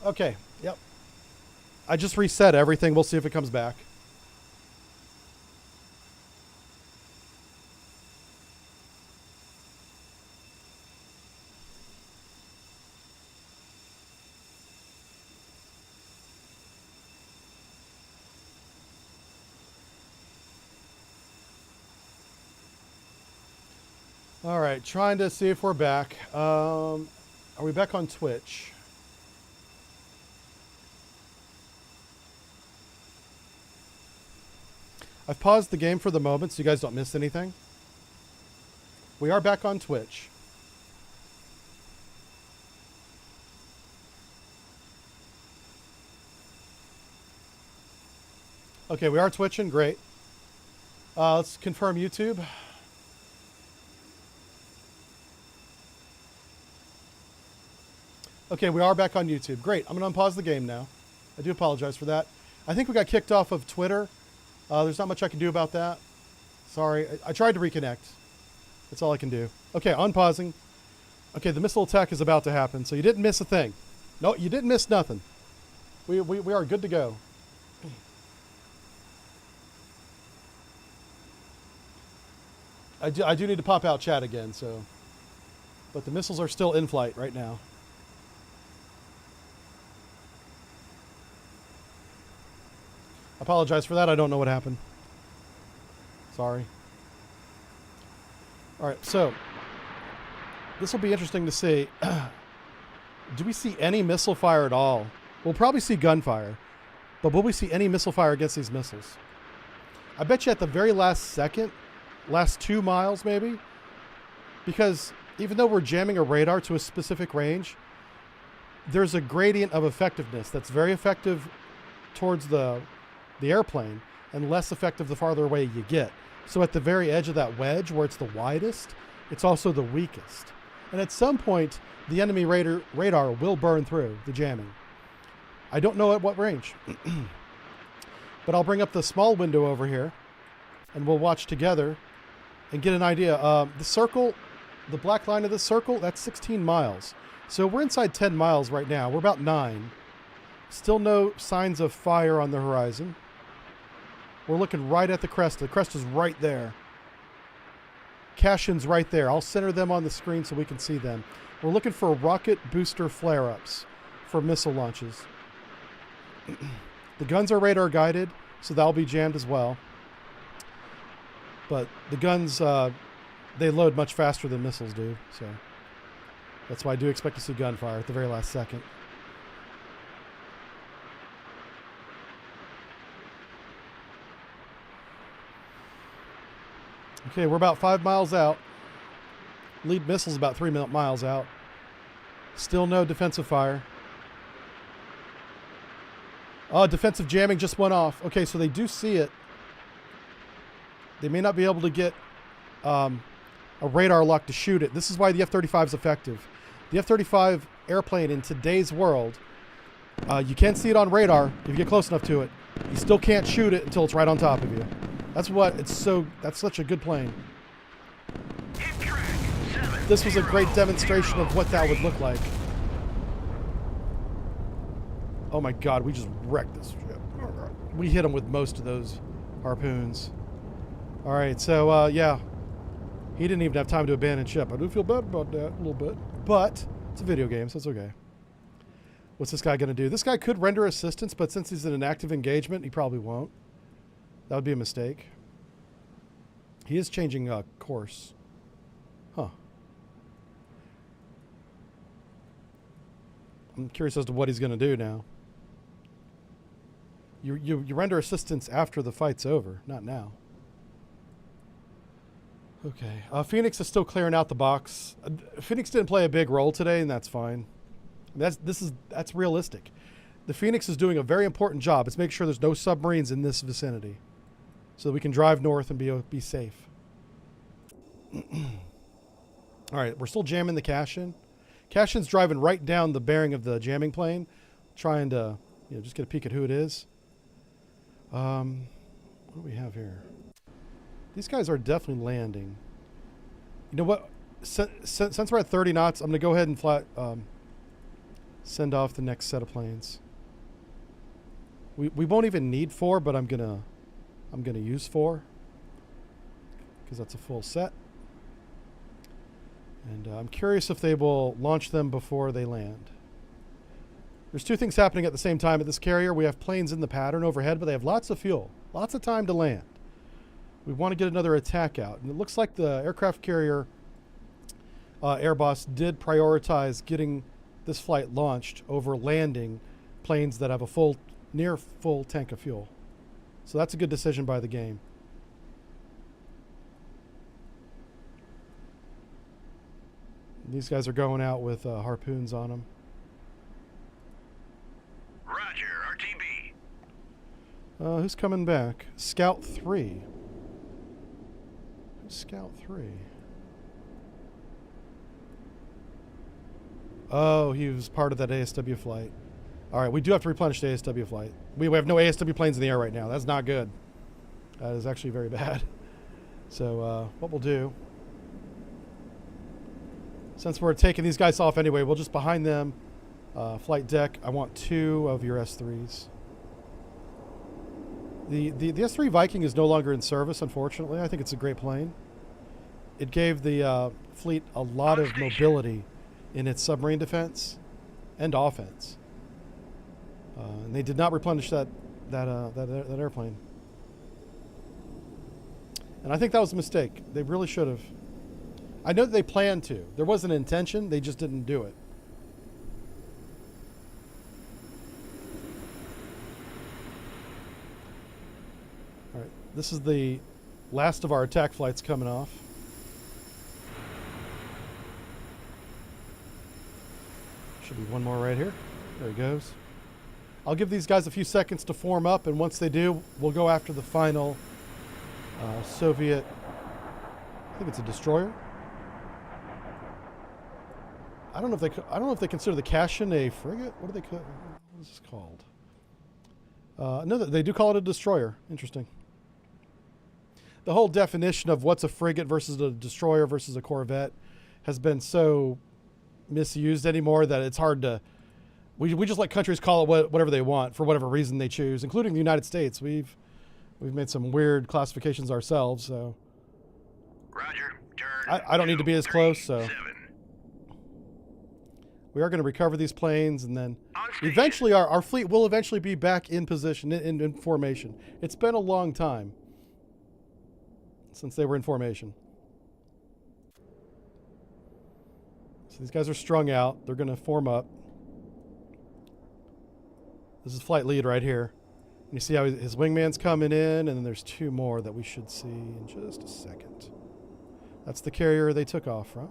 Okay, yep. I just reset everything. We'll see if it comes back. All right, trying to see if we're back. Are we back on Twitch? I've paused the game for the moment so you guys don't miss anything. We are back on Twitch. Okay, we are twitching. Great. Let's confirm YouTube. Okay, we are back on YouTube. Great. I'm going to unpause the game now. I do apologize for that. I think we got kicked off of Twitter. There's not much I can do about that. Sorry. I tried to reconnect. That's all I can do. Okay, unpausing. Okay, the missile attack is about to happen, so you didn't miss a thing. No, you didn't miss nothing. We are good to go. I do need to pop out chat again, so. But the missiles are still in flight right now. Apologize for that. I don't know what happened. Sorry. All right, so this will be interesting to see. Do we see any missile fire at all? We'll probably see gunfire, but will we see any missile fire against these missiles? I bet you at the very last second, last 2 miles maybe, because even though we're jamming a radar to a specific range, there's a gradient of effectiveness that's very effective towards the airplane and less effective the farther away you get. So at the very edge of that wedge where it's the widest, it's also the weakest. And at some point, the enemy radar will burn through the jamming. I don't know at what range. But I'll bring up the small window over here and we'll watch together and get an idea. The circle, the black line of this circle, that's 16 miles. So we're inside 10 miles right now. We're about 9. Still no signs of fire on the horizon. We're looking right at the crest. The crest is right there. Cash-ins right there. I'll center them on the screen so we can see them. We're looking for rocket booster flare-ups for missile launches. The guns are radar guided, so that'll be jammed as well. But the guns, they load much faster than missiles do, so that's why I do expect to see gunfire at the very last second. Okay, we're about 5 miles out. Lead missile's about 3 miles out. Still no defensive fire. Oh, defensive jamming just went off. Okay, so they do see it. They may not be able to get a radar lock to shoot it. This is why the F-35 is effective. The F-35 airplane in today's world, you can see it on radar if you get close enough to it. You still can't shoot it until it's right on top of you. That's such a good plane. This was a great demonstration of what that would look like. Oh my God, we just wrecked this ship. We hit them with most of those harpoons. All right, so yeah, he didn't even have time to abandon ship. I do feel bad about that a little bit, but it's a video game, so it's okay. What's this guy gonna do? This guy could render assistance, but since he's in an active engagement, he probably won't. That would be a mistake. He is changing course. Huh. I'm curious as to what he's going to do now. You render assistance after the fight's over, not now. Okay. Phoenix is still clearing out the box. Phoenix didn't play a big role today, and that's fine. That's realistic. The Phoenix is doing a very important job. It's making sure there's no submarines in this vicinity, so that we can drive north and be safe. All right, we're still jamming the cash-in. Cash-in's driving right down the bearing of the jamming plane, trying to just get a peek at who it is. What do we have here? These guys are definitely landing. You know what? Since we're at 30 knots, I'm going to go ahead and send off the next set of planes. We won't even need 4, but I'm gonna use 4 because that's a full set. And I'm curious if they will launch them before they land. There's 2 things happening at the same time at this carrier. We have planes in the pattern overhead, but they have lots of fuel, lots of time to land. We want to get another attack out. And it looks like the aircraft carrier Airbus did prioritize getting this flight launched over landing planes that have a near full tank of fuel. So that's a good decision by the game. These guys are going out with harpoons on them. Roger, RTB. Who's coming back? Scout 3. Who's Scout 3? Oh, he was part of that ASW flight. All right, we do have to replenish the ASW flight. We have no ASW planes in the air right now. That's not good. That is actually very bad. So what we'll do, since we're taking these guys off anyway, we'll just behind them, flight deck. I want 2 of your S3s. The S3 Viking is no longer in service, unfortunately. I think it's a great plane. It gave the fleet a lot of mobility in its submarine defense and offense. And they did not replenish that airplane. And I think that was a mistake. They really should have. I know that they planned to. There was an intention. They just didn't do it. All right. This is the last of our attack flights coming off. Should be one more right here. There he goes. I'll give these guys a few seconds to form up, and once they do, we'll go after the final Soviet. I think it's a destroyer. I don't know if they consider the Kashin a frigate. What is this called? No, they do call it a destroyer. Interesting. The whole definition of what's a frigate versus a destroyer versus a corvette has been so misused anymore that it's hard to. We just let countries call it whatever they want for whatever reason they choose, including the United States. We've made some weird classifications ourselves. So Roger. Turn. I don't need to be as close. So 7. we are going to recover these planes, and then eventually our fleet will eventually be back in position in formation. It's been a long time since they were in formation. So these guys are strung out. They're going to form up. This is flight lead right here. And you see how his wingman's coming in, and then there's 2 more that we should see in just a second. That's the carrier they took off from.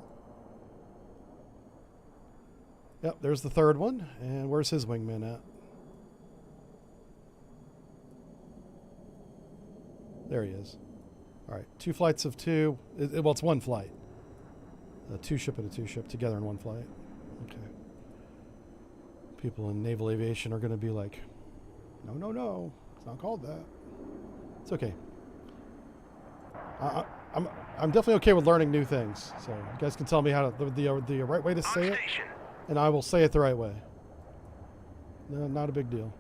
Yep, there's the 3rd one. And where's his wingman at? There he is. All right, 2 flights of 2. Well, it's 1 flight. A 2-ship and a 2-ship together in 1 flight. Okay. People in naval aviation are going to be like, no, it's not called that. It's okay. I'm definitely okay with learning new things. So you guys can tell me how to, the right way to say it, and I will say it the right way. No, not a big deal.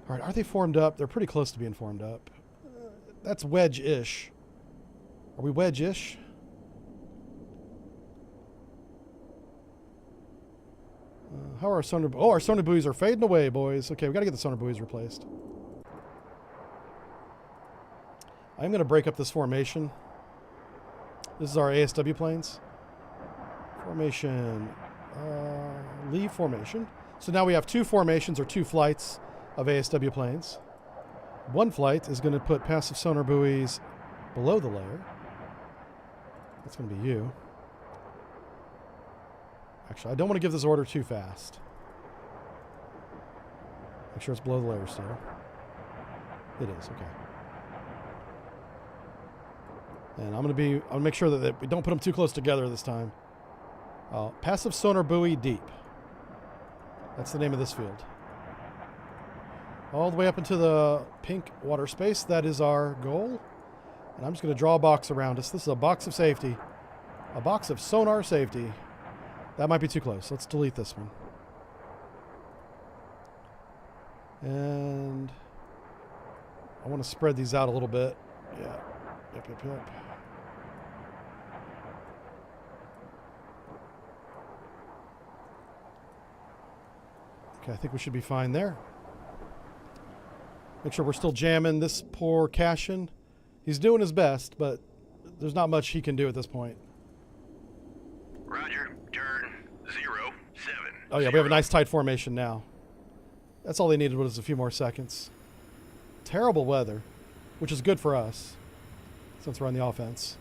All right, are they formed up? They're pretty close to being formed up. That's wedge-ish. Are we wedge-ish? How are our sonar? Oh, our sonar buoys are fading away, boys. Okay, we got to get the sonar buoys replaced. I'm going to break up this formation. This is our ASW planes. Formation. Leave formation. So now we have 2 formations or 2 flights of ASW planes. 1 flight is going to put passive sonar buoys below the layer. That's going to be you. Actually, I don't want to give this order too fast. Make sure it's below the layer still. It is, okay. And I'll make sure that we don't put them too close together this time. Passive sonar buoy deep. That's the name of this field. All the way up into the pink water space. That is our goal. And I'm just going to draw a box around us. This is a box of safety. A box of sonar safety. That might be too close. Let's delete this one. And I want to spread these out a little bit. Yeah. Yep. Okay, I think we should be fine there. Make sure we're still jamming this poor Cashin. He's doing his best, but there's not much he can do at this point. Roger, turn 07. Oh yeah, we have a nice tight formation now. That's all they needed was a few more seconds. Terrible weather, which is good for us, since we're on the offense.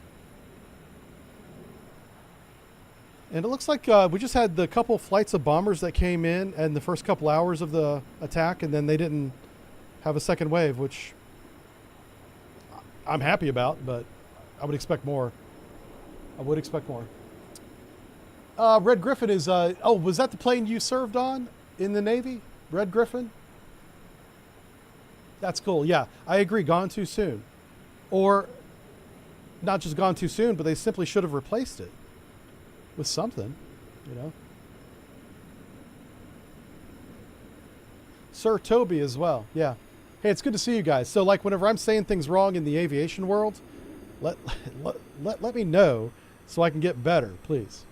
And it looks like we just had the couple flights of bombers that came in the first couple hours of the attack, and then they didn't have a second wave, which I'm happy about, but I would expect more. Red Griffin is, oh, was that the plane you served on in the Navy? Red Griffin? That's cool. Yeah, I agree. Gone too soon. Or not just gone too soon, but they simply should have replaced it with something, you know. Sir Toby as well. Yeah. Hey, it's good to see you guys. So, like, whenever I'm saying things wrong in the aviation world, let me know so I can get better, please.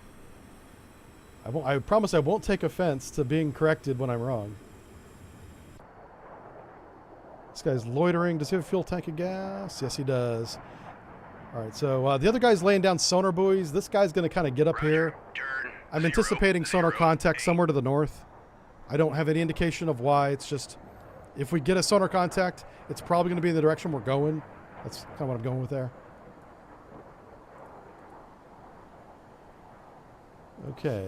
I promise I won't take offense to being corrected when I'm wrong. This guy's loitering. Does he have a fuel tank of gas? Yes, he does. All right, so the other guy's laying down sonar buoys. This guy's going to kind of get up here. I'm anticipating sonar contact somewhere to the north. I don't have any indication of why. It's just, if we get a sonar contact, it's probably going to be in the direction we're going. That's kind of what I'm going with there. Okay.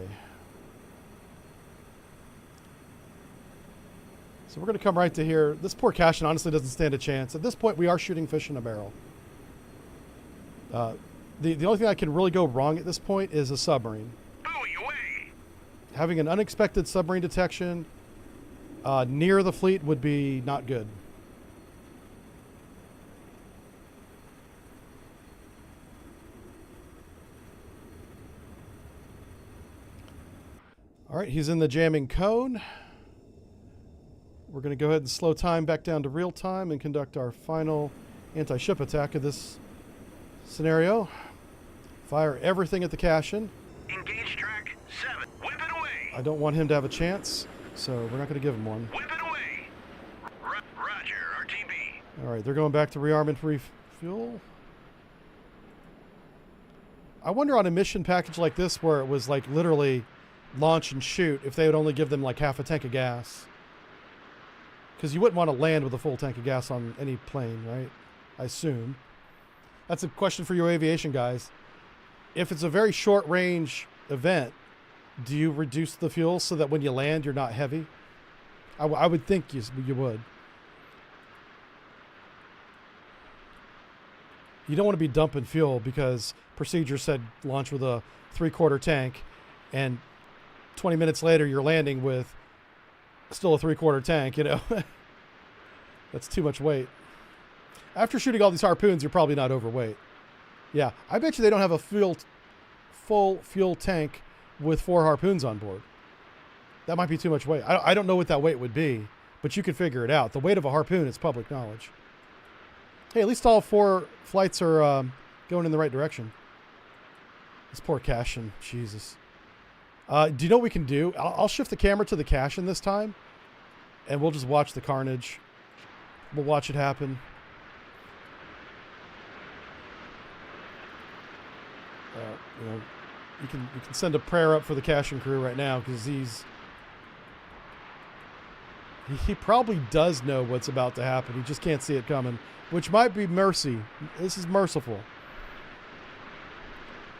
So we're going to come right to here. This poor Cashin honestly doesn't stand a chance. At this point, we are shooting fish in a barrel. The only thing that can really go wrong at this point is a submarine. Buoy away. Having an unexpected submarine detection near the fleet would be not good. All right, he's in the jamming cone. We're going to go ahead and slow time back down to real time and conduct our final anti-ship attack of this scenario. Fire everything at the Cashin. Engage track 7. Whip it away. I don't want him to have a chance, so we're not going to give him one. Whip it away. Roger, RTB. All right, they're going back to rearm and refuel. I wonder on a mission package like this where it was like literally launch and shoot if they would only give them like half a tank of gas. Because you wouldn't want to land with a full tank of gas on any plane, right? I assume. That's a question for you aviation guys. If it's a very short range event, do you reduce the fuel so that when you land, you're not heavy? I would think you would. You don't want to be dumping fuel because procedure said launch with a 3/4 tank, and 20 minutes later you're landing with still a 3/4 tank, you know. That's too much weight. After shooting all these harpoons, you're probably not overweight. Yeah, I bet you they don't have a full fuel tank with 4 harpoons on board. That might be too much weight. I don't know what that weight would be, but you could figure it out. The weight of a harpoon is public knowledge. Hey, at least all 4 flights are going in the right direction. This poor Cashin, Jesus. Do you know what we can do? I'll shift the camera to the Cashin this time, and we'll just watch the carnage. We'll watch it happen. You know, you can send a prayer up for the Cashin crew right now because he probably does know what's about to happen. He just can't see it coming, which might be mercy. This is merciful.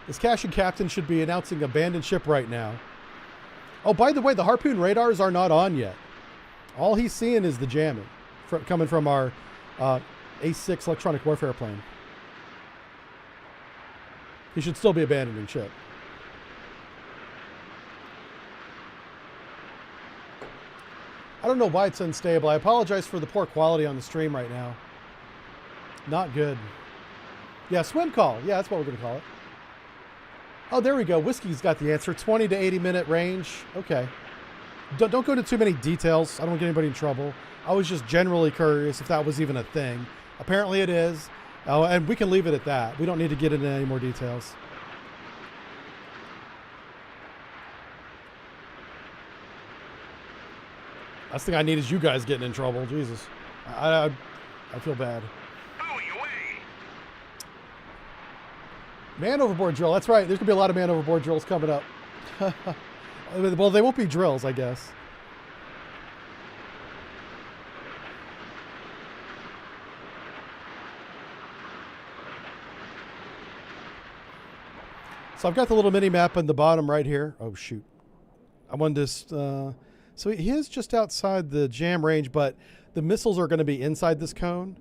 This Cashin captain should be announcing abandoned ship right now. Oh, by the way, the harpoon radars are not on yet. All he's seeing is the jamming coming from our A6 electronic warfare plane. He should still be abandoning ship. I don't know why it's unstable. I apologize for the poor quality on the stream right now. Not good. Yeah, swim call. Yeah, that's what we're going to call it. Oh, there we go. Whiskey's got the answer. 20 to 80 minute range. Okay. Don't go into too many details. I don't want to get anybody in trouble. I was just generally curious if that was even a thing. Apparently it is. And we can leave it at that. We don't need to get into any more details. Last thing I need is you guys getting in trouble. Jesus. I feel bad. Buoy away. Man overboard drill. That's right. There's going to be a lot of man overboard drills coming up. Well, they won't be drills, I guess. So I've got the little mini map in the bottom right here. Oh, shoot. I wanted to... so he is just outside the jam range, but the missiles are going to be inside this cone.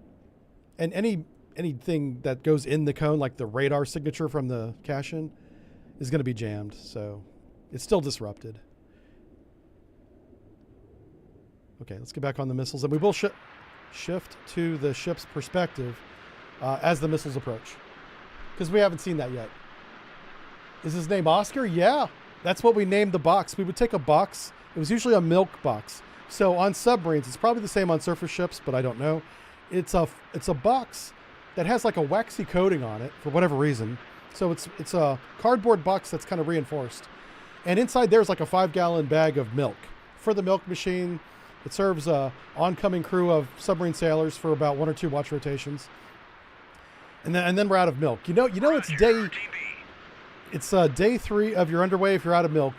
And anything that goes in the cone, like the radar signature from the cache-in, is going to be jammed. So it's still disrupted. Okay, let's get back on the missiles. And we will shift to the ship's perspective as the missiles approach. Because we haven't seen that yet. Is his name Oscar? Yeah. That's what we named the box. We would take a box. It was usually a milk box. So on submarines, it's probably the same on surface ships, but I don't know. It's a box that has like a waxy coating on it for whatever reason. So it's a cardboard box that's kind of reinforced. And inside there's like a 5-gallon bag of milk for the milk machine. It serves a oncoming crew of submarine sailors for about 1 or 2 watch rotations. And then we're out of milk. You know it's day 3 of your underway if you're out of milk.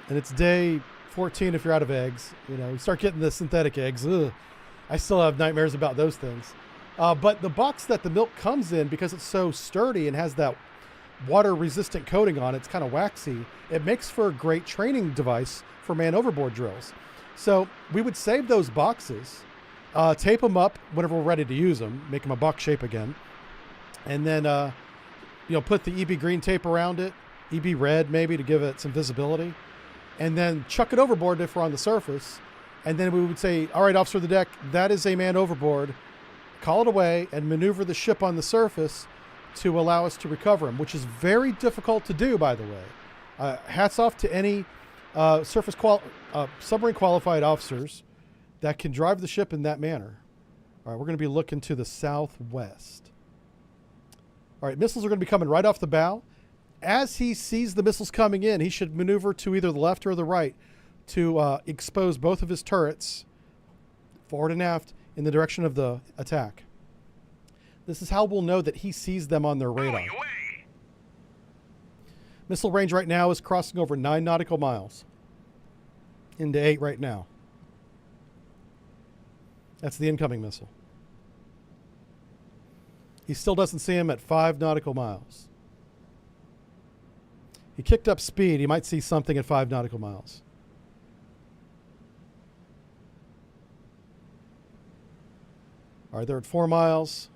And it's day 14 if you're out of eggs. You know, you start getting the synthetic eggs. Ugh. I still have nightmares about those things. But the box that the milk comes in, because it's so sturdy and has that water-resistant coating on it, it's kind of waxy, it makes for a great training device for man overboard drills. So we would save those boxes, tape them up whenever we're ready to use them, make them a box shape again, and then put the EB green tape around it, EB red maybe to give it some visibility, and then chuck it overboard if we're on the surface. And then we would say, all right, officer of the deck, that is a man overboard. Call it away and maneuver the ship on the surface to allow us to recover him, which is very difficult to do, by the way. Hats off to any submarine qualified officers that can drive the ship in that manner. All right, we're going to be looking to the southwest. All right, missiles are going to be coming right off the bow. As he sees the missiles coming in, he should maneuver to either the left or the right to expose both of his turrets, forward and aft, in the direction of the attack. This is how we'll know that he sees them on their radar. Missile range right now is crossing over 9 nautical miles. Into 8 right now. That's the incoming missile. He still doesn't see him at 5 nautical miles. He kicked up speed. He might see something at 5 nautical miles. All right, they're at 4 miles.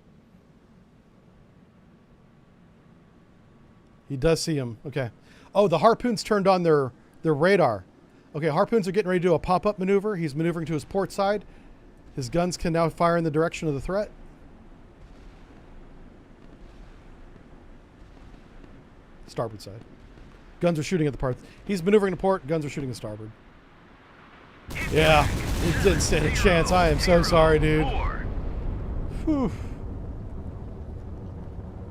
He does see him. Okay. Oh, the harpoons turned on their radar. Okay, harpoons are getting ready to do a pop-up maneuver. He's maneuvering to his port side. His guns can now fire in the direction of the threat. Starboard side. Guns are shooting at the port. He's maneuvering to port. Guns are shooting at starboard. Yeah, he didn't stand a chance. I am so sorry, dude. Whew.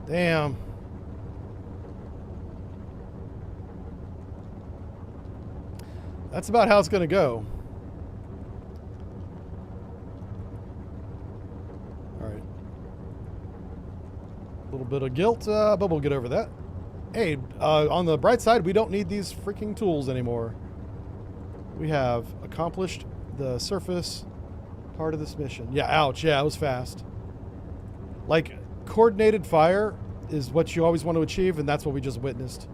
Damn. That's about how it's going to go. All right. A little bit of guilt, but we'll get over that. Hey, on the bright side, we don't need these freaking tools anymore. We have accomplished the surface part of this mission. Yeah, ouch. Yeah, it was fast. Like, coordinated fire is what you always want to achieve, and that's what we just witnessed.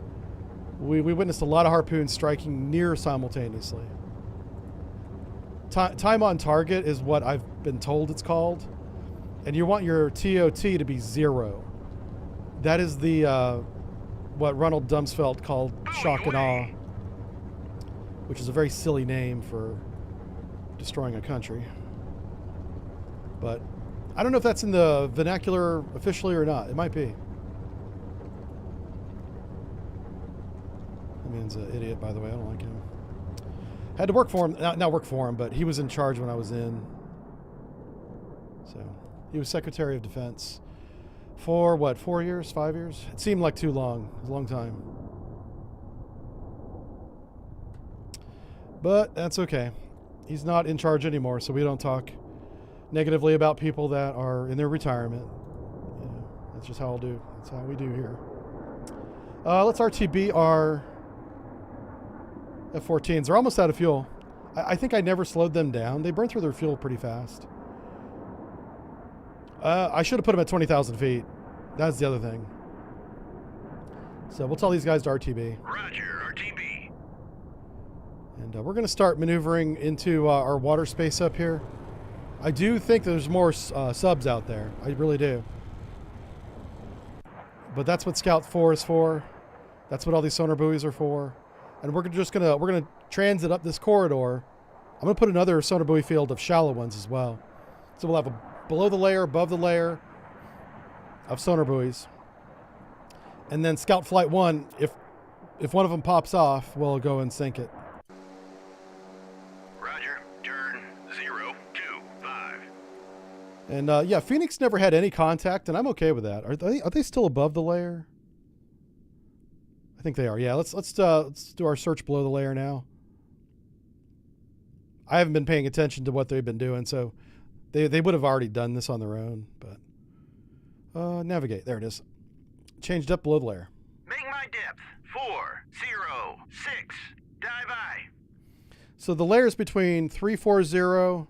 We witnessed a lot of harpoons striking near simultaneously. Time on target is what I've been told it's called. And you want your TOT to be 0. That is the what Ronald Dumsfeld called shock and awe, which is a very silly name for destroying a country. But I don't know if that's in the vernacular officially or not. It might be. That man's an idiot, by the way. I don't like him. Had to work for him. Not work for him, but he was in charge when I was in. So he was Secretary of Defense for what, 4 years, 5 years? It seemed like too long. It was a long time. But that's okay. He's not in charge anymore, so we don't talk negatively about people that are in their retirement. You know, that's just how I'll do. That's how we do here. Let's RTB our F-14s. They're almost out of fuel. I think I never slowed them down. They burn through their fuel pretty fast. I should have put them at 20,000 feet. That's the other thing. So we'll tell these guys to RTB. Roger, RTB. And we're going to start maneuvering into our water space up here. I do think there's more subs out there. I really do. But that's what Scout 4 is for. That's what all these sonar buoys are for. And we're gonna transit up this corridor. I'm gonna put another sonar buoy field of shallow ones as well. So we'll have a below the layer, above the layer of sonar buoys. And then Scout Flight 1, if one of them pops off, we'll go and sink it. Roger, turn 025. And yeah, Phoenix never had any contact, and I'm okay with that. Are they still above the layer? I think they are. Yeah, let's do our search below the layer now. I haven't been paying attention to what they've been doing, so they would have already done this on their own. But navigate. There it is. Changed up below the layer. Make my depth 406. Dive I. So the layer is between 340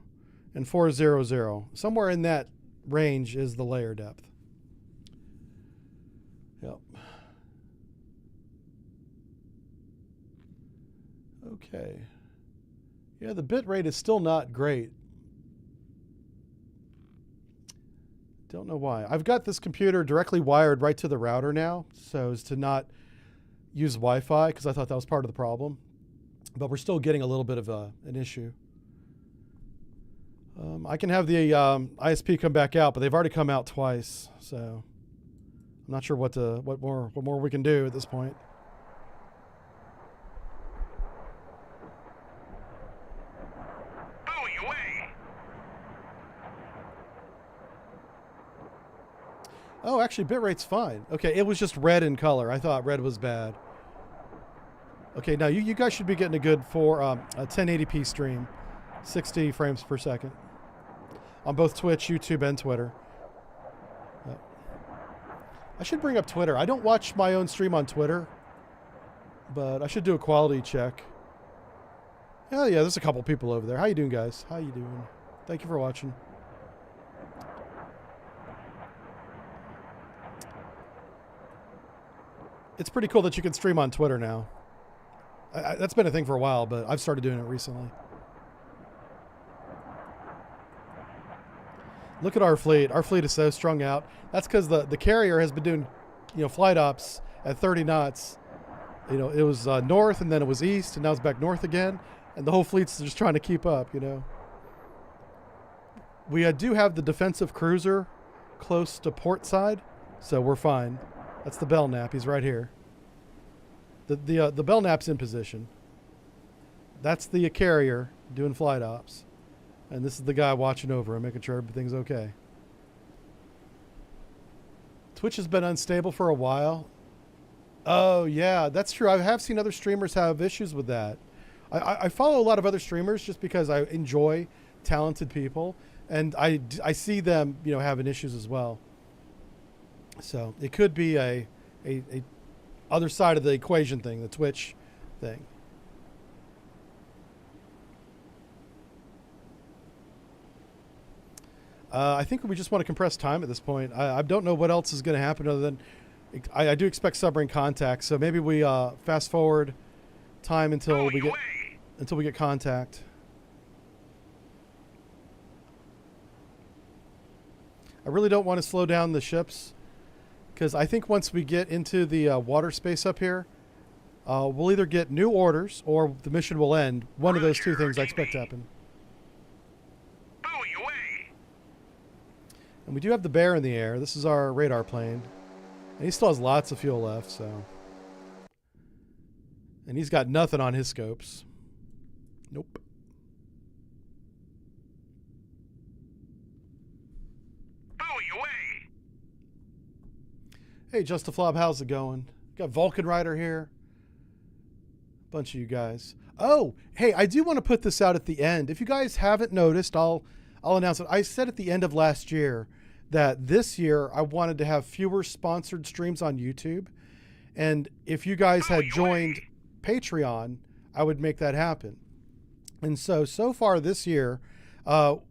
and 400. Somewhere in that range is the layer depth. Yep. Okay. Yeah, the bit rate is still not great. Don't know why. I've got this computer directly wired right to the router now, so as to not use Wi-Fi, because I thought that was part of the problem. But we're still getting a little bit of an issue. I can have the ISP come back out, but they've already come out twice, so I'm not sure what more we can do at this point. Buoy away. Oh, actually, bitrate's fine. Okay, it was just red in color. I thought red was bad. Okay, now you guys should be getting a good a 1080p stream, 60 frames per second, on both Twitch, YouTube, and Twitter. I should bring up Twitter. I don't watch my own stream on Twitter, but I should do a quality check. Oh yeah, there's a couple people over there. How you doing, guys? How you doing? Thank you for watching. It's pretty cool that you can stream on Twitter now. That's been a thing for a while, but I've started doing it recently. Look at our fleet. Our fleet is so strung out. That's because the carrier has been doing, flight ops at 30 knots. It was north, and then it was east, and now it's back north again, and the whole fleet's just trying to keep up. We do have the defensive cruiser close to port side, so we're fine. That's the Belknap. He's right here. The Belknap's in position. That's the carrier doing flight ops. And this is the guy watching over him, making sure everything's okay. Twitch has been unstable for a while. Oh, yeah, that's true. I have seen other streamers have issues with that. I follow a lot of other streamers just because I enjoy talented people. And I see them, having issues as well. So it could be a other side of the equation thing, the Twitch thing. I think we just want to compress time at this point. I don't know what else is going to happen other than I do expect submarine contact. So maybe we fast forward time until we get contact. I really don't want to slow down the ships, because I think once we get into the water space up here, we'll either get new orders or the mission will end. One of those two things I expect to happen. Buoy away. And we do have the Bear in the air. This is our radar plane. And he still has lots of fuel left, so. And he's got nothing on his scopes. Nope. Buoy away! Hey, Just a Flob, how's it going? Got Vulcan Rider here. Bunch of you guys. Oh, hey, I do want to put this out at the end. If you guys haven't noticed, I'll announce it. I said at the end of last year that this year I wanted to have fewer sponsored streams on YouTube. And if you guys had joined Patreon, I would make that happen. And so far this year,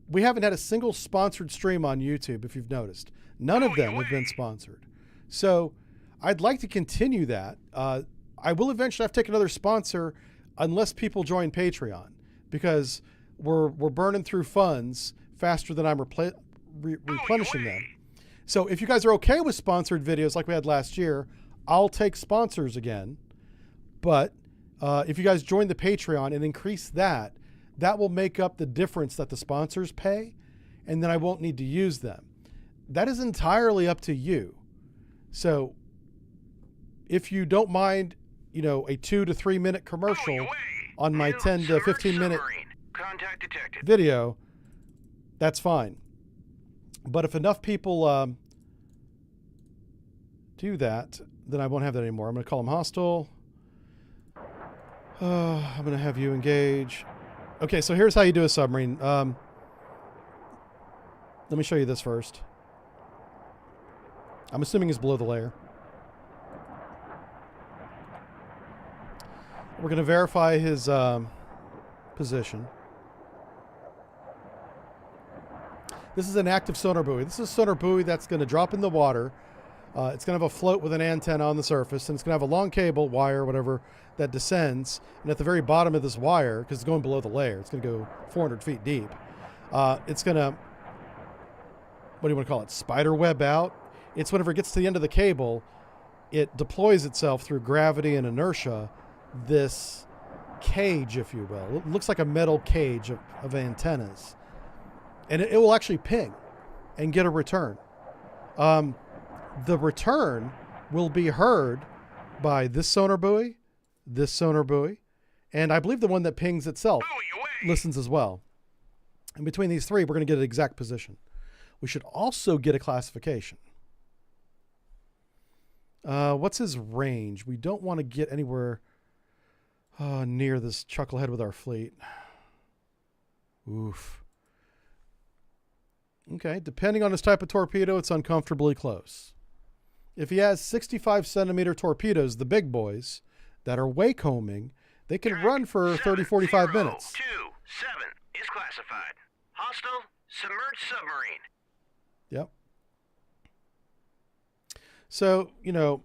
we haven't had a single sponsored stream on YouTube, if you've noticed. None of them have been sponsored. So I'd like to continue that. I will eventually have to take another sponsor unless people join Patreon, because we're burning through funds faster than I'm replenishing them. So if you guys are okay with sponsored videos like we had last year, I'll take sponsors again. But if you guys join the Patreon and increase that, that will make up the difference that the sponsors pay, and then I won't need to use them. That is entirely up to you. So if you don't mind, you know, a 2 to 3 minute commercial on my 10 to 15 minute video, that's fine. But if enough people do that, then I won't have that anymore. I'm going to call them hostile. I'm going to have you engage. Okay, so here's how you do a submarine. Let me show you this first. I'm assuming he's below the layer. We're going to verify his position. This is an active sonar buoy. This is a sonar buoy that's going to drop in the water. It's going to have a float with an antenna on the surface, and it's going to have a long cable, wire, whatever, that descends. And at the very bottom of this wire, because it's going below the layer, it's going to go 400 feet deep. It's going to, what do you want to call it, spider web out. It's whenever it gets to the end of the cable, it deploys itself through gravity and inertia, this cage, if you will. It looks like a metal cage of antennas. And it will actually ping and get a return. The return will be heard by this sonar buoy, and I believe the one that pings itself listens as well. And between these three, we're going to get an exact position. We should also get a classification. What's his range? We don't want to get anywhere near this chucklehead with our fleet. Oof. Okay, depending on his type of torpedo, it's uncomfortably close. If he has 65 centimeter torpedoes, the big boys, that are wake-homing, they can run for 30, 45 minutes. 7 is classified. Hostile, submerged submarine. Yep. So, you know,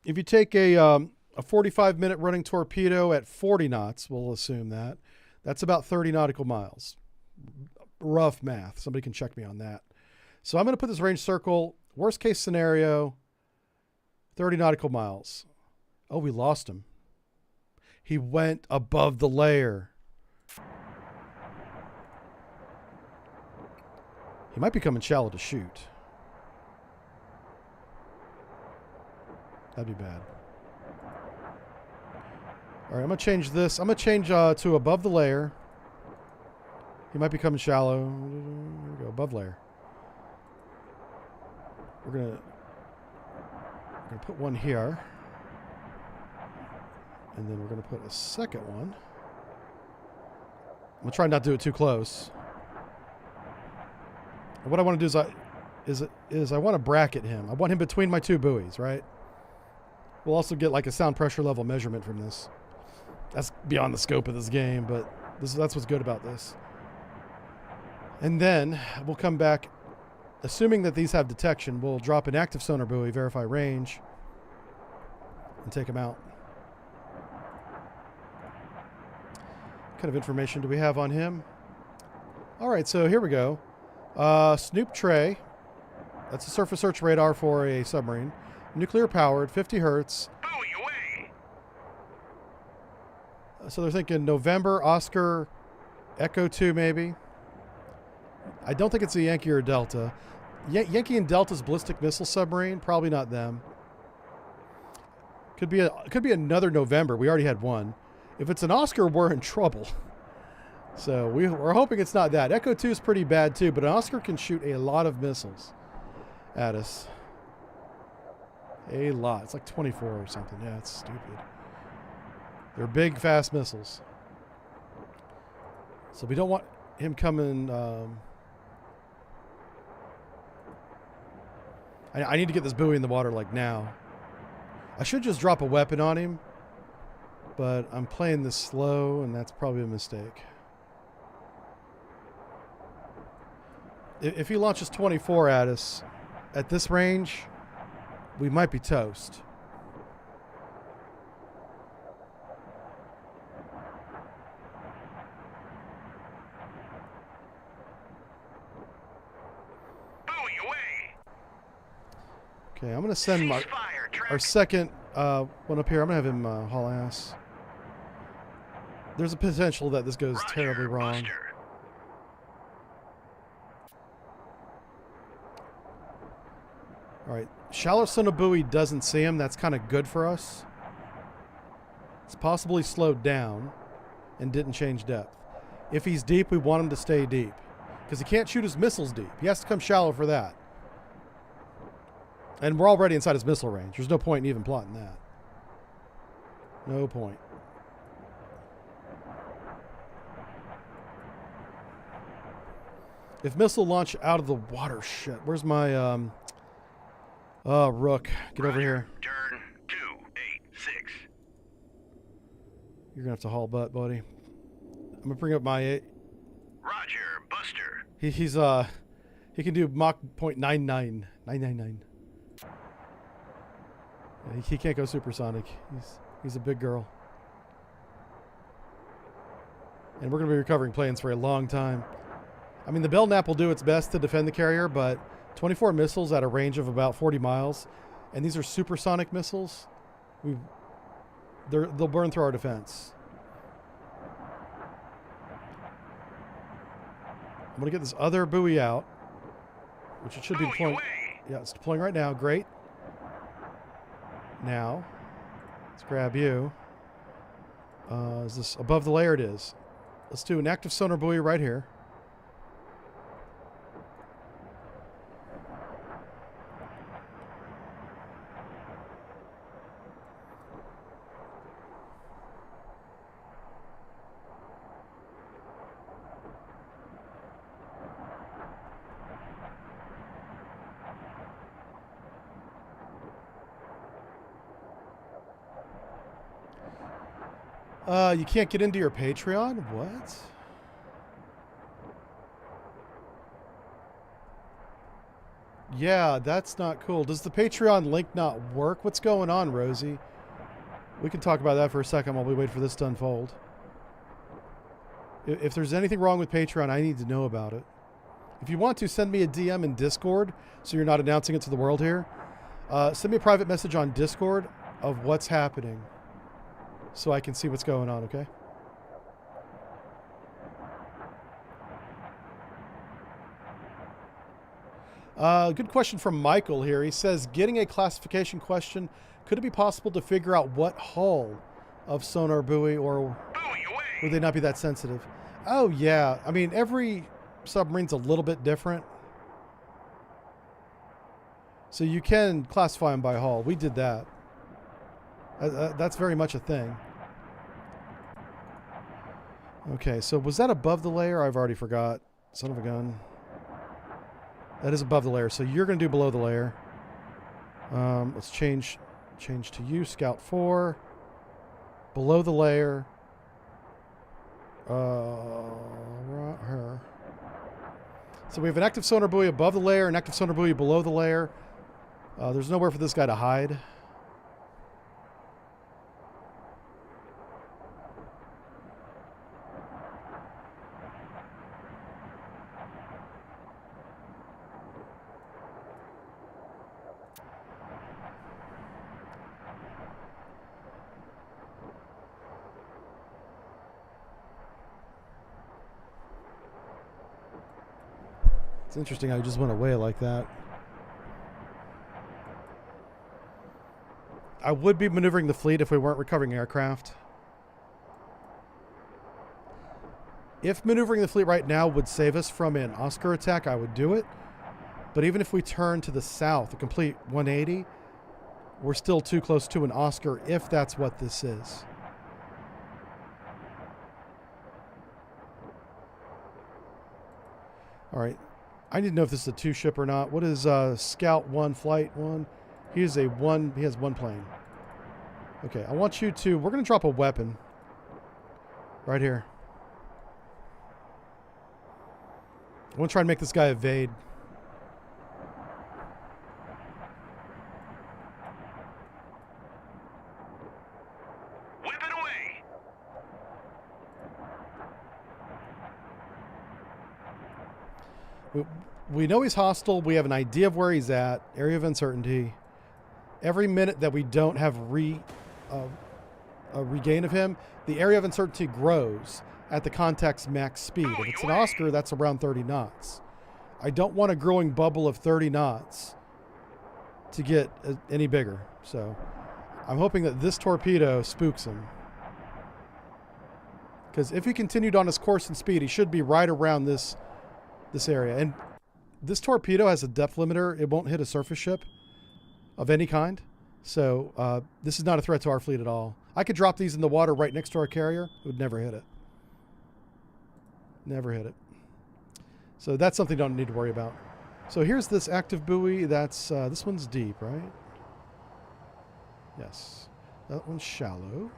if you take a 45-minute running torpedo at 40 knots, we'll assume that, that's about 30 nautical miles. Rough math. Somebody can check me on that. So I'm going to put this range circle, worst case scenario, 30 nautical miles. Oh, we lost him. He went above the layer. He might be coming shallow to shoot. That'd be bad. All right, I'm going to change this. I'm going to change to above the layer. He might be coming shallow. Here we go, above layer. We're gonna put one here. And then we're gonna put a second one. I'm gonna try not to do it too close. And what I want to do is I want to bracket him. I want him between my two buoys, right? We'll also get like a sound pressure level measurement from this. That's beyond the scope of this game, but that's what's good about this. And then we'll come back, assuming that these have detection, we'll drop an active sonar buoy, verify range, and take them out. What kind of information do we have on him? All right, so here we go. Snoop tray. That's a surface search radar for a submarine. Nuclear powered, 50 hertz. Buoy away! So they're thinking November, Oscar, Echo 2 maybe. I don't think it's a Yankee or a Delta. Yankee and Delta's ballistic missile submarine, probably not them. Could be another November. We already had one. If it's an Oscar, we're in trouble. So we're hoping it's not that. Echo 2 is pretty bad too, but an Oscar can shoot a lot of missiles at us. A lot. It's like 24 or something. Yeah, it's stupid. They're big, fast missiles. So we don't want him coming... I need to get this buoy in the water like now. I should just drop a weapon on him, but I'm playing this slow, and that's probably a mistake. If he launches 24 at us at this range, we might be toast. Buoy away. Okay, I'm going to send Cease fire, our second one up here. I'm going to have him haul ass. There's a potential that this goes Roger, terribly wrong. Buster. All right, shallow sonar buoy doesn't see him. That's kind of good for us. It's possible he slowed down and didn't change depth. If he's deep, we want him to stay deep because he can't shoot his missiles deep. He has to come shallow for that. And we're already inside his missile range. There's no point in even plotting that. No point. If missile launch out of the water, shit. Where's my Rook? Get over here. Turn 286. You're gonna have to haul butt, buddy. I'm gonna bring up my. Roger, Buster. He can do Mach 0.99999. Yeah, he can't go supersonic. He's a big girl. And we're gonna be recovering planes for a long time. I mean, the Belknap will do its best to defend the carrier, but 24 missiles at a range of about 40 miles, and these are supersonic missiles. They'll burn through our defense. I'm going to get this other buoy out, which it should be deploying. Yeah, it's deploying right now. Great. Now, let's grab you. Is this above the layer? It is. Let's do an active sonar buoy right here. You can't get into your Patreon? What? Yeah, that's not cool. Does the Patreon link not work? What's going on, Rosie? We can talk about that for a second while we wait for this to unfold. If there's anything wrong with Patreon, I need to know about it. If you want to, send me a DM in Discord so you're not announcing it to the world here. Send me a private message on Discord of what's happening so I can see what's going on, okay? Good question from Michael here. He says, getting a classification question, could it be possible to figure out what hull of sonar buoy, or would they not be that sensitive? Oh, yeah. I mean, every submarine's a little bit different. So you can classify them by hull. We did that. That's very much a thing. Okay, so was that above the layer? I've already forgot. Son of a gun. That is above the layer, so you're going to do below the layer. Let's change to you, Scout 4. Below the layer. Her. So we have an active sonar buoy above the layer, an active sonar buoy below the layer. There's nowhere for this guy to hide. It's interesting how he just went away like that. I would be maneuvering the fleet if we weren't recovering aircraft. If maneuvering the fleet right now would save us from an Oscar attack, I would do it. But even if we turn to the south, a complete 180, we're still too close to an Oscar if that's what this is. All right. I need to know if this is a 2-ship or not. What is Scout 1, Flight 1? He has one plane. Okay, I want you to... We're going to drop a weapon. Right here. I want to try and make this guy evade. Whip it away. We know he's hostile. We have an idea of where he's at. Area of uncertainty. Every minute that we don't have a regain of him, the area of uncertainty grows at the contact's max speed. If it's an Oscar, that's around 30 knots. I don't want a growing bubble of 30 knots to get any bigger. So I'm hoping that this torpedo spooks him. Because if he continued on his course and speed, he should be right around this area. And this torpedo has a depth limiter. It won't hit a surface ship of any kind. So this is not a threat to our fleet at all. I could drop these in the water right next to our carrier. It would never hit it. Never hit it. So that's something you don't need to worry about. So here's this active buoy. That's this one's deep, right? Yes. That one's shallow.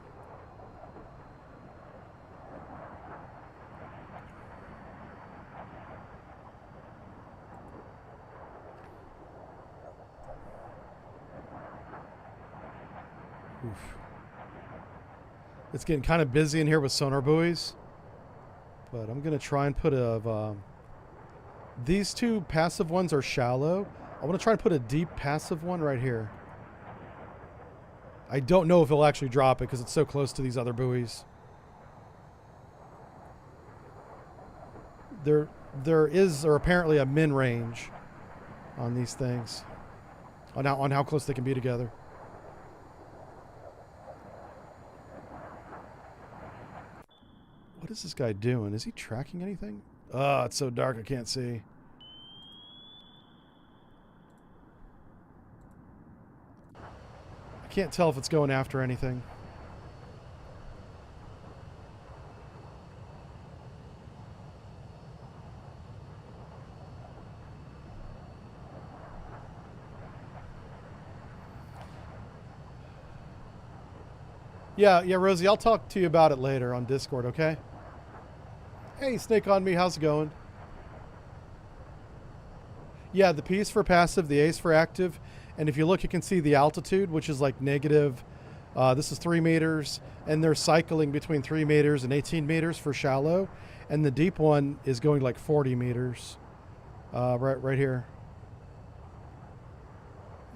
Oof. It's getting kind of busy in here with sonar buoys, but I'm going to try and put these two passive ones are shallow. I want to try and put a deep passive one right here. I don't know if it'll actually drop it because it's so close to these other buoys. There is apparently a min range on these things, on how close they can be together. What is this guy doing? Is he tracking anything? Oh, it's so dark I can't see. I can't tell if it's going after anything. Yeah, Rosie, I'll talk to you about it later on Discord, okay? Hey, Snake on Me, how's it going? Yeah, the P is for passive, the A is for active. And if you look, you can see the altitude, which is like negative. This is 3 meters. And they're cycling between 3 meters and 18 meters for shallow. And the deep one is going like 40 meters. Right here.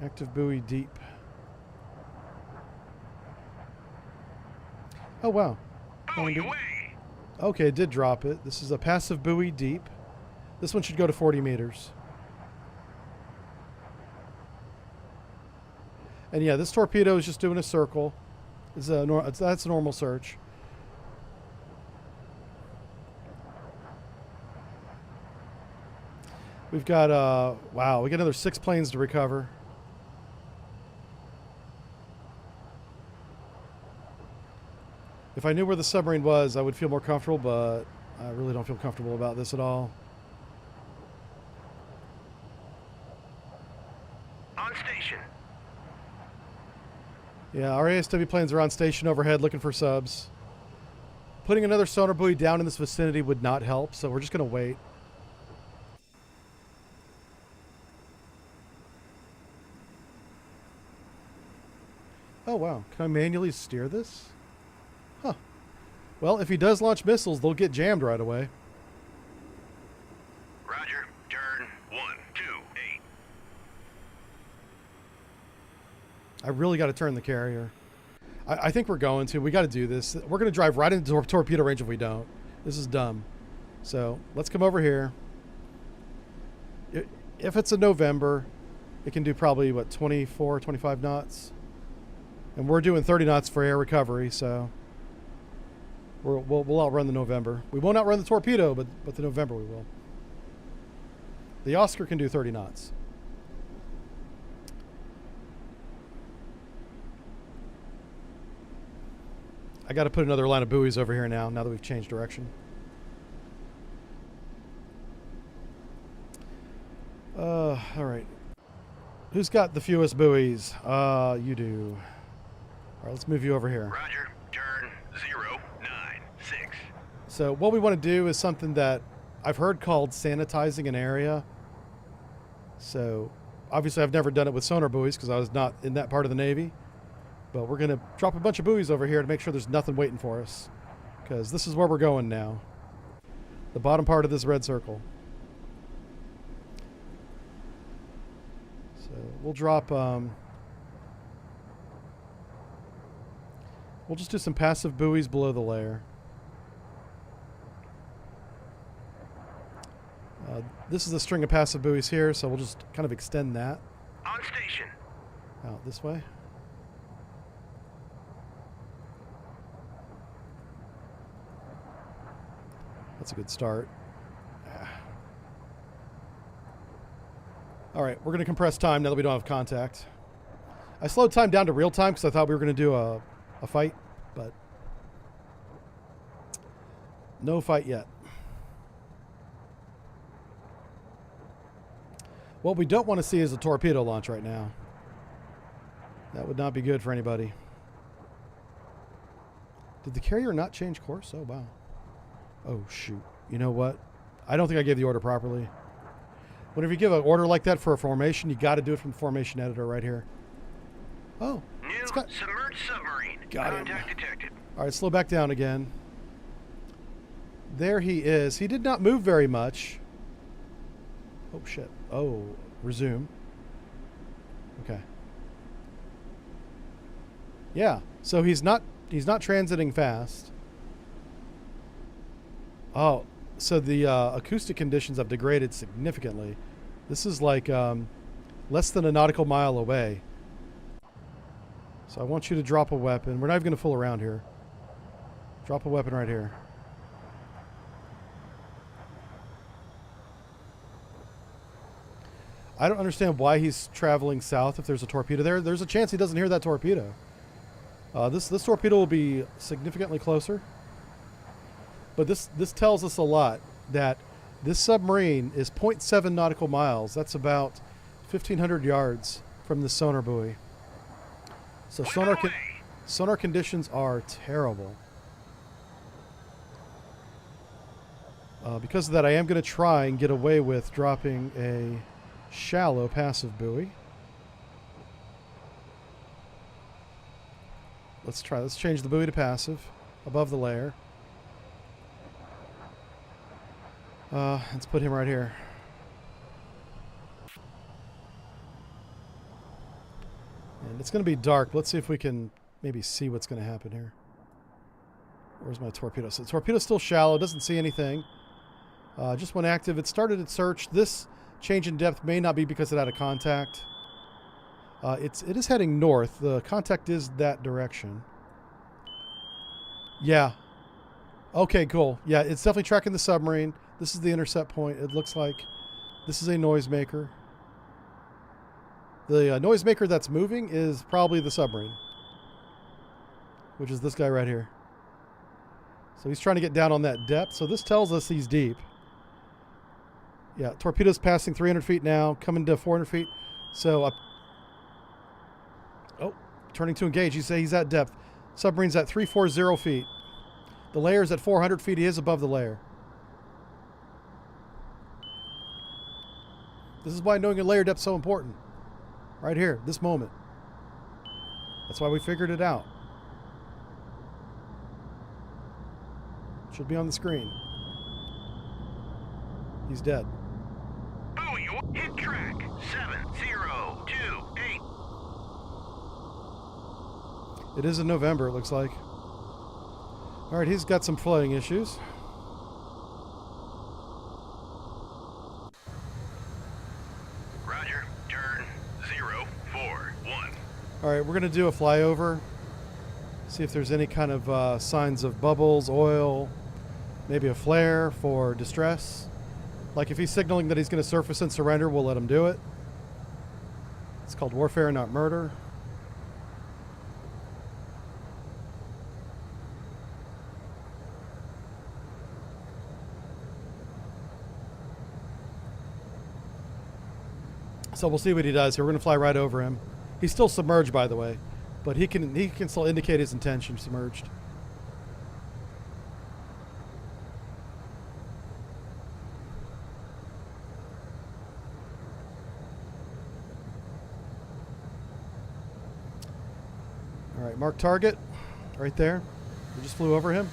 Active buoy deep. Oh, wow. Okay, it did drop it. This is a passive buoy deep. This one should go to 40 meters. And yeah, this torpedo is just doing a circle. That's a normal search. We've got, wow, we got another 6 planes to recover. If I knew where the submarine was, I would feel more comfortable, but I really don't feel comfortable about this at all. On station. Yeah, our ASW planes are on station overhead looking for subs. Putting another sonar buoy down in this vicinity would not help, so we're just going to wait. Oh, wow. Can I manually steer this? Huh. Well, if he does launch missiles, they'll get jammed right away. Roger. Turn 128. I really got to turn the carrier. I think we're going to. We got to do this. We're going to drive right into torpedo range if we don't. This is dumb. So let's come over here. If it's in November, it can do probably, what, 24, 25 knots? And we're doing 30 knots for air recovery, so... We'll outrun the November. We won't outrun the torpedo, but the November we will. The Oscar can do 30 knots. I got to put another line of buoys over here now that we've changed direction. All right. Who's got the fewest buoys? You do. All right, let's move you over here. Roger. Turn 096. So what we want to do is something that I've heard called sanitizing an area. So obviously I've never done it with sonar buoys because I was not in that part of the Navy. But we're going to drop a bunch of buoys over here to make sure there's nothing waiting for us. Because this is where we're going now. The bottom part of this red circle. So we'll drop... we'll just do some passive buoys below the layer. This is a string of passive buoys here, so we'll just kind of extend that. On station. Out this way. That's a good start. All right, we're going to compress time now that we don't have contact. I slowed time down to real time because I thought we were going to do a fight, but no fight yet. What we don't want to see is a torpedo launch right now. That would not be good for anybody. Did the carrier not change course? Oh, wow. Oh, shoot. You know what? I don't think I gave the order properly. Whenever you give an order like that for a formation, you got to do it from the formation editor right here. Oh. New submerged submarine. Got him. Contact detected. All right, slow back down again. There he is. He did not move very much. Oh, shit. Oh, resume. Okay. Yeah, so he's not transiting fast. Oh, so the acoustic conditions have degraded significantly. This is like less than a nautical mile away. So I want you to drop a weapon. We're not even going to fool around here. Drop a weapon right here. I don't understand why he's traveling south if there's a torpedo there. There's a chance he doesn't hear that torpedo. This torpedo will be significantly closer. But this tells us a lot that this submarine is 0.7 nautical miles. That's about 1,500 yards from the sonar buoy. So sonar conditions are terrible. Because of that, I am going to try and get away with dropping a shallow passive buoy. Let's try. Let's change the buoy to passive above the layer. Let's put him right here. And it's going to be dark. Let's see if we can maybe see what's going to happen here. Where's my torpedo? So the torpedo's still shallow. Doesn't see anything. Just went active. It started its search. This change in depth may not be because it had a contact. It is heading north. The contact is that direction. Yeah. Okay, cool. Yeah, it's definitely tracking the submarine. This is the intercept point. It looks like this is a noisemaker. The noisemaker that's moving is probably the submarine, which is this guy right here. So he's trying to get down on that depth. So this tells us he's deep. Yeah, torpedo's passing 300 feet now, coming to 400 feet. So, oh, turning to engage. You say he's at depth. Submarine's at 340 feet. The layer's at 400 feet. He is above the layer. This is why knowing your layer depth is so important. Right here, this moment. That's why we figured it out. Should be on the screen. He's dead. Buoy, hit track 7028. It is in November, it looks like. All right, he's got some flooding issues. Roger, turn 041. All right, we're going to do a flyover. See if there's any kind of signs of bubbles, oil, maybe a flare for distress. Like if he's signaling that he's going to surface and surrender, we'll let him do it. It's called warfare, not murder. So we'll see what he does here. We're going to fly right over him. He's still submerged, by the way, but he can still indicate his intention submerged. All right, mark target right there. We just flew over him.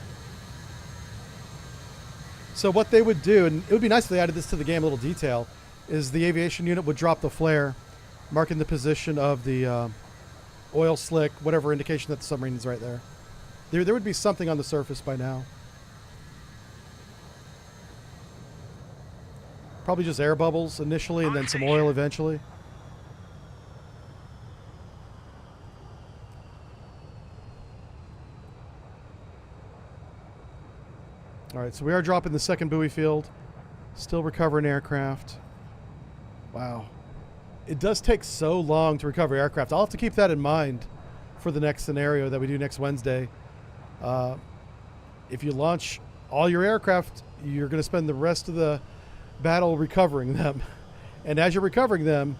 So what they would do, and it would be nice if they added this to the game, a little detail, is the aviation unit would drop the flare, marking the position of the oil slick, whatever indication that the submarine is right there. There would be something on the surface by now. Probably just air bubbles initially and then some oil eventually. All right, so we are dropping the second buoy field. Still recovering aircraft. Wow. It does take so long to recover aircraft. I'll have to keep that in mind for the next scenario that we do next Wednesday. If you launch all your aircraft, you're going to spend the rest of the battle recovering them. And as you're recovering them,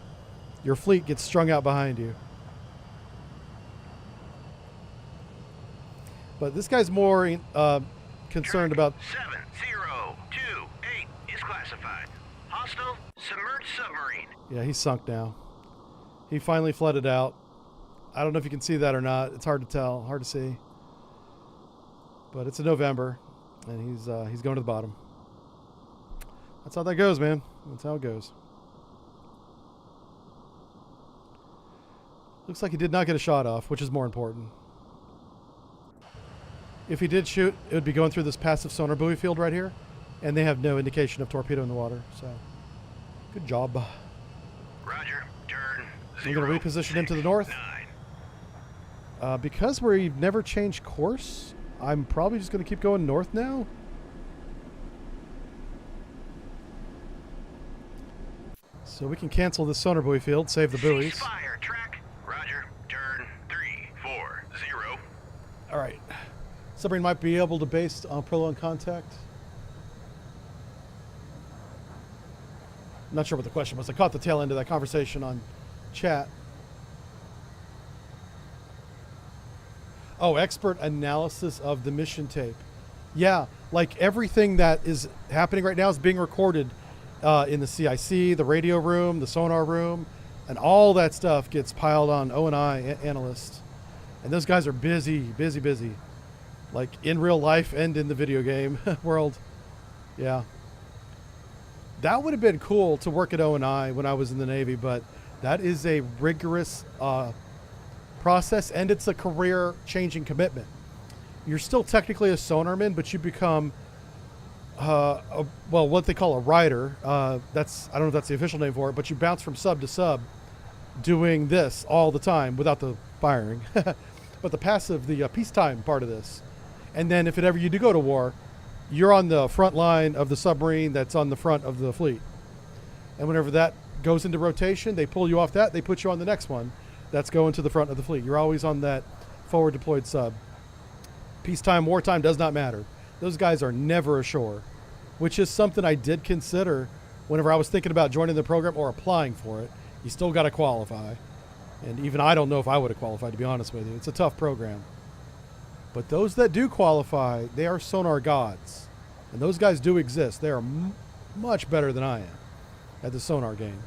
your fleet gets strung out behind you. But this guy's more concerned about... 7028 is classified. Hostile submerged submarine. Yeah, he's sunk now. He finally flooded out. I don't know if you can see that or not. It's hard to tell, hard to see. But it's in November, and he's going to the bottom. That's how that goes, man. That's how it goes. Looks like he did not get a shot off, which is more important. If he did shoot, it would be going through this passive sonar buoy field right here, and they have no indication of torpedo in the water. So, good job. Roger. Turn. We're going to reposition him to the north. Because we've never changed course, I'm probably just going to keep going north now. So we can cancel this sonar buoy field, save the buoys. Fire track. Roger. Turn 340. All right. Submarine might be able to base on prolonged contact. I'm not sure what the question was. I caught the tail end of that conversation on chat. Oh, expert analysis of the mission tape. Yeah, like everything that is happening right now is being recorded in the CIC, the radio room, the sonar room, and all that stuff gets piled on O&I analysts. And those guys are busy, busy, busy. Like in real life and in the video game world. Yeah. That would have been cool to work at O&I when I was in the Navy, but that is a rigorous process, and it's a career-changing commitment. You're still technically a sonarman, but you become, well, what they call a rider. I don't know if that's the official name for it, but you bounce from sub to sub doing this all the time without the firing. But the passive, the peacetime part of this. And then if you do go to war, you're on the front line of the submarine that's on the front of the fleet. And whenever that goes into rotation, they pull you off that, they put you on the next one that's going to the front of the fleet. You're always on that forward deployed sub. Peacetime, wartime does not matter. Those guys are never ashore, which is something I did consider whenever I was thinking about joining the program or applying for it. You still got to qualify. And even I don't know if I would have qualified, to be honest with you. It's a tough program. But those that do qualify, they are sonar gods. And those guys do exist. They are much better than I am at the sonar game.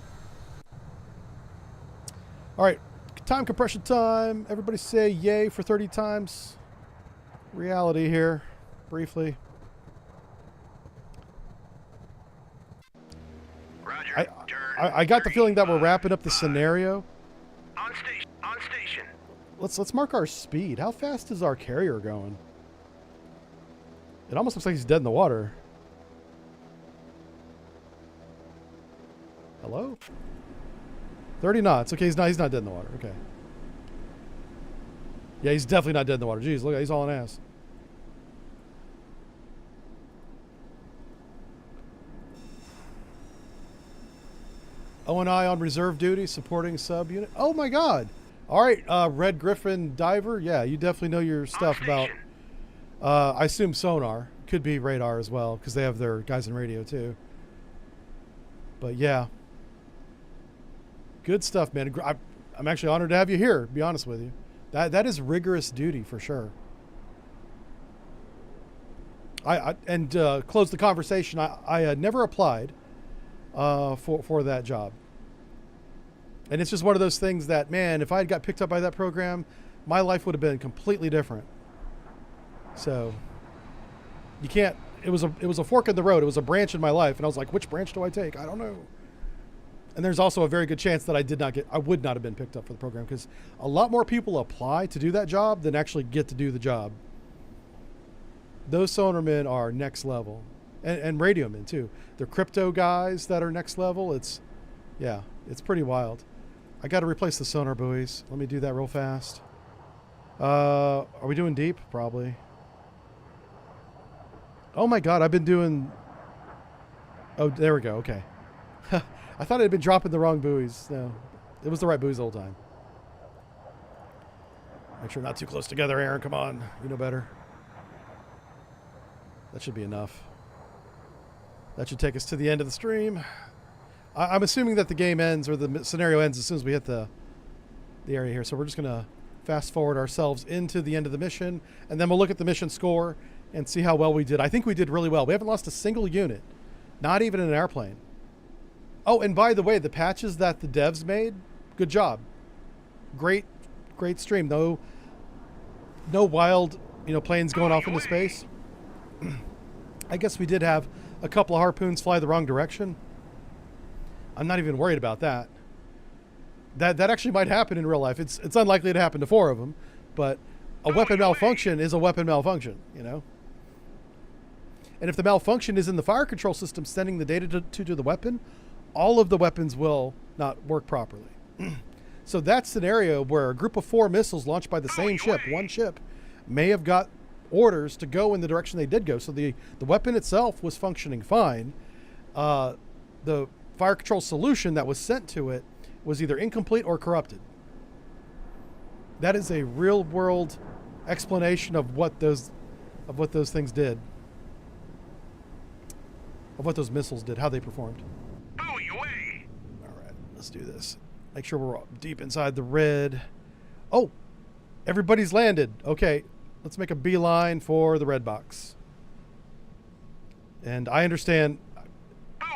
All right, time compression time. Everybody say yay for 30 times. Reality here, briefly. Roger. I got the feeling that we're wrapping up the scenario. On station. On station. Let's mark our speed. How fast is our carrier going? It almost looks like he's dead in the water. Hello? 30 knots. Okay, he's not dead in the water. Okay. Yeah, he's definitely not dead in the water. Jeez, look, he's all an ass. O&I on reserve duty, supporting subunit. Oh my God! All right, Red Griffin diver. Yeah, you definitely know your stuff about. I assume sonar, could be radar as well, because they have their guys in radio too. But yeah, good stuff, man. I'm actually honored to have you here. To be honest with you, that is rigorous duty for sure. Close the conversation. I never applied for that job. And it's just one of those things that, man, if I had got picked up by that program, my life would have been completely different. So you can't, it was a fork in the road. It was a branch in my life. And I was like, which branch do I take? I don't know. And there's also a very good chance that I would not have been picked up for the program, because a lot more people apply to do that job than actually get to do the job. Those sonarmen are next level. And radio men too. They're crypto guys that are next level. It's pretty wild. I got to replace the sonar buoys. Let me do that real fast. Are we doing deep? Probably. Oh my God, I've been doing... Oh, there we go. Okay. I thought I had been dropping the wrong buoys. No, it was the right buoys the whole time. Make sure not too close together, Aaron. Come on. You know better. That should be enough. That should take us to the end of the stream. I'm assuming that the game ends, or the scenario ends, as soon as we hit the area here. So we're just going to fast forward ourselves into the end of the mission, and then we'll look at the mission score and see how well we did. I think we did really well. We haven't lost a single unit, not even an airplane. Oh, and by the way, the patches that the devs made, good job. Great stream. No wild, planes going off into space. I guess we did have a couple of harpoons fly the wrong direction. I'm not even worried about that. That actually might happen in real life. It's unlikely to happen to 4 of them, but a weapon malfunction is a weapon malfunction, And if the malfunction is in the fire control system sending the data to the weapon, all of the weapons will not work properly. So that scenario where a group of 4 missiles launched by the same ship, one ship, may have got orders to go in the direction they did go. So the weapon itself was functioning fine. The fire control solution that was sent to it was either incomplete or corrupted. That is a real world explanation of what those things did. Of what those missiles did, how they performed. Buoy away. All right, let's do this. Make sure we're deep inside the red. Oh, everybody's landed. Okay, let's make a beeline for the red box. And I understand,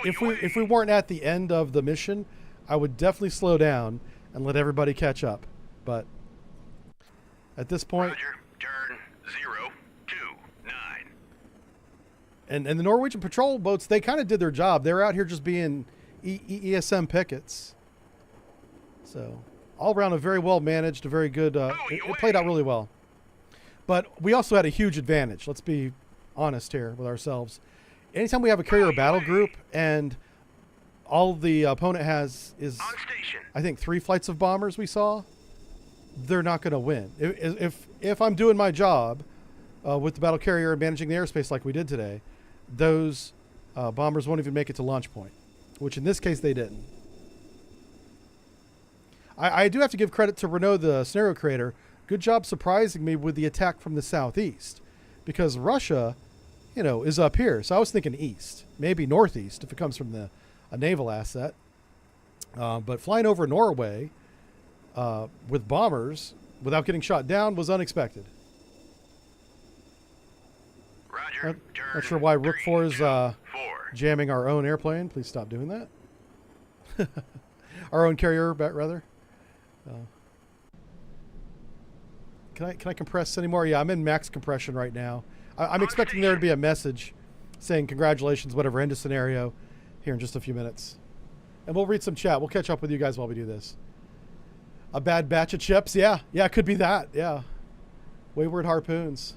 if we weren't at the end of the mission, I would definitely slow down and let everybody catch up. But at this point, Roger, turn 029. And the Norwegian patrol boats, they kind of did their job. They were out here just being ESM pickets. So all around a very well managed, a very good, it played out really well. But we also had a huge advantage. Let's be honest here with ourselves. Anytime we have a carrier battle group and all the opponent has is, I think, 3 flights of bombers we saw, they're not going to win. If I'm doing my job with the battle carrier and managing the airspace like we did today, those bombers won't even make it to launch point, which in this case they didn't. I do have to give credit to Renault, the scenario creator. Good job surprising me with the attack from the southeast, because Russia, is up here. So I was thinking east, maybe northeast if it comes from a naval asset. But flying over Norway with bombers without getting shot down was unexpected. Roger, Not sure why Rook 4 is jamming our own airplane. Please stop doing that. Our own carrier, rather. Can I compress anymore? Yeah, I'm in max compression right now. I'm expecting there to be a message saying congratulations, whatever, end of scenario here in just a few minutes. And we'll read some chat. We'll catch up with you guys while we do this. A bad batch of chips? Yeah, it could be that. Yeah. Wayward harpoons.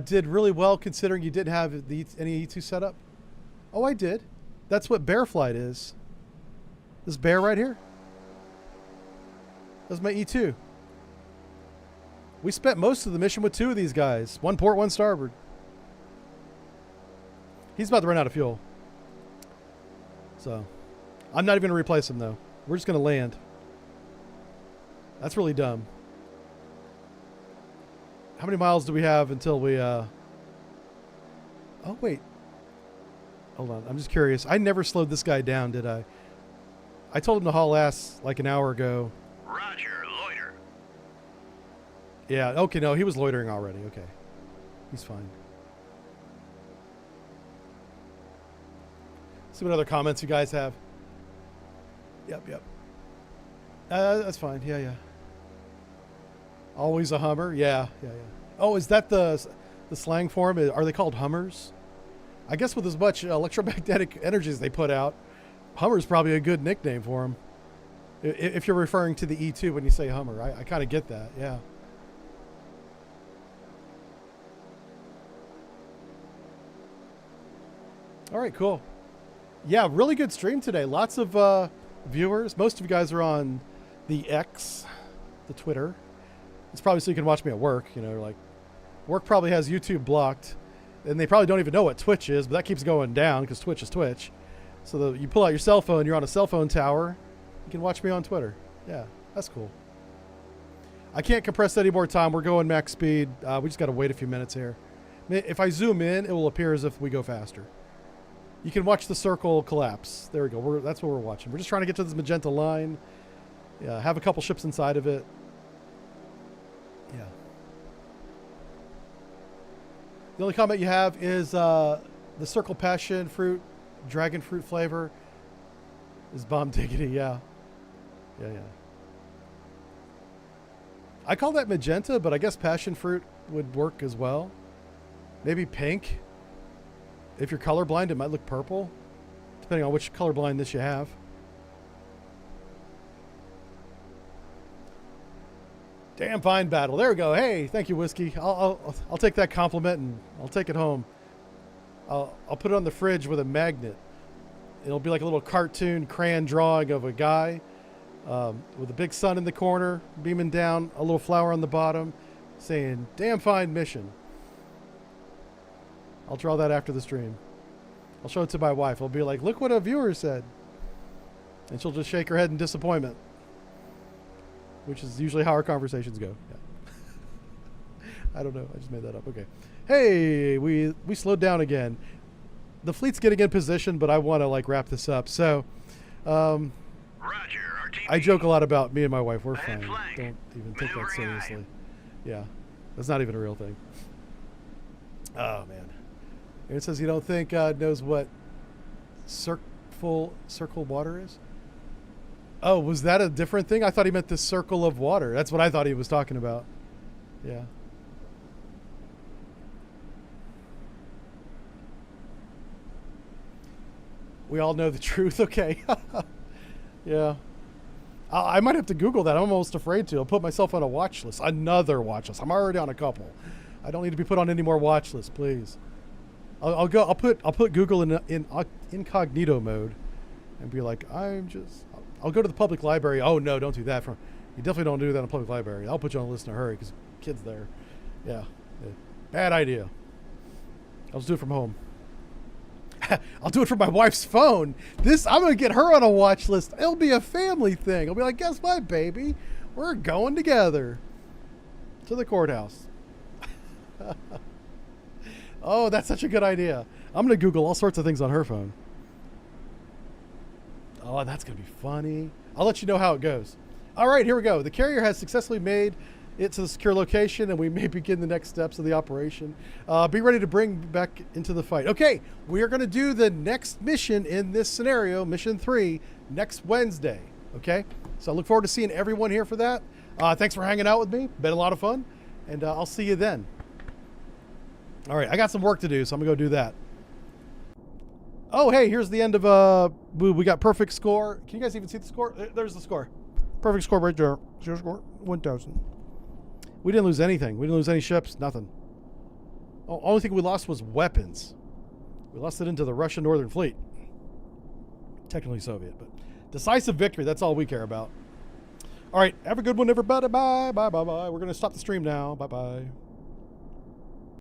Did really well considering you didn't have any E2 setup. Oh, I did. That's what bear flight is. This bear right here. That's my E2. We spent most of the mission with 2 of these guys. 1 port, 1 starboard. He's about to run out of fuel. So, I'm not even going to replace him, though. We're just going to land. That's really dumb. How many miles do we have until we, Oh, wait. Hold on. I'm just curious. I never slowed this guy down, did I? I told him to haul ass like an hour ago. Roger, loiter. Yeah, okay, no, he was loitering already. Okay. He's fine. See what other comments you guys have. Yep. That's fine. Yeah. Always a Hummer. Yeah. Oh, is that the slang for them? Are they called Hummers? I guess with as much electromagnetic energy as they put out, Hummer's probably a good nickname for them. If you're referring to the E2 when you say Hummer, I kind of get that. Yeah. All right, cool. Yeah, really good stream today. Lots of viewers. Most of you guys are on the X, the Twitter. It's probably so you can watch me at work. You know, like work probably has YouTube blocked, and they probably don't even know what Twitch is, but that keeps going down because Twitch is Twitch. So you pull out your cell phone, you're on a cell phone tower, you can watch me on Twitter. Yeah, that's cool. I can't compress any more time. We're going max speed. We just got to wait a few minutes here. If I zoom in, it will appear as if we go faster. You can watch the circle collapse. There we go. That's what we're watching. We're just trying to get to this magenta line. Yeah, have a couple ships inside of it. Yeah. The only comment you have is the circle passion fruit, dragon fruit flavor is bomb diggity. Yeah. I call that magenta, but I guess passion fruit would work as well. Maybe pink. If you're colorblind, it might look purple, depending on which color blindness you have. Damn fine battle. There we go. Hey, thank you, Whiskey. I'll take that compliment and I'll take it home. I'll put it on the fridge with a magnet. It'll be like a little cartoon crayon drawing of a guy with a big sun in the corner, beaming down, a little flower on the bottom, saying, "Damn fine mission." I'll draw that after the stream. I'll show it to my wife. I'll be like, "Look what a viewer said." And she'll just shake her head in disappointment, which is usually how our conversations go. Yeah. I don't know. I just made that up. Okay. Hey, we slowed down again. The fleet's getting in position, but I want to like wrap this up. So, Roger, RTB. I joke a lot about me and my wife. We're Ahead fine. flank. Don't even take that Maneuvering seriously. Yeah. That's not even a real thing. Oh, man. It says you don't think God knows what circle water is? Oh, was that a different thing? I thought he meant the circle of water. That's what I thought he was talking about. Yeah. We all know the truth. Okay. Yeah. I might have to Google that. I'm almost afraid to. I'll put myself on a watch list. Another watch list. I'm already on a couple. I don't need to be put on any more watch lists, please. I'll put Google in incognito mode and be like, I'll go to the public library. Oh no, don't do that. You definitely don't do that in a public library. I'll put you on a list in a hurry because kids there. Yeah. Bad idea. I'll just do it from home. I'll do it from my wife's phone. I'm going to get her on a watch list. It'll be a family thing. I'll be like, guess what, baby? We're going together to the courthouse. Oh, that's such a good idea. I'm going to Google all sorts of things on her phone. Oh, that's going to be funny. I'll let you know how it goes. All right, here we go. The carrier has successfully made it to the secure location, and we may begin the next steps of the operation. Be ready to bring back into the fight. Okay, we are going to do the next mission in this scenario, mission 3, next Wednesday. Okay, so I look forward to seeing everyone here for that. Thanks for hanging out with me. Been a lot of fun, and I'll see you then. All right, I got some work to do, so I'm going to go do that. Oh, hey, here's the end of, we got perfect score. Can you guys even see the score? There's the score. Perfect score right there. Zero score, 1,000. We didn't lose anything. We didn't lose any ships, nothing. Oh, only thing we lost was weapons. We lost it into the Russian Northern Fleet. Technically Soviet, but decisive victory, that's all we care about. All right, have a good one, everybody. Bye, bye, bye, bye. We're going to stop the stream now. Bye, bye.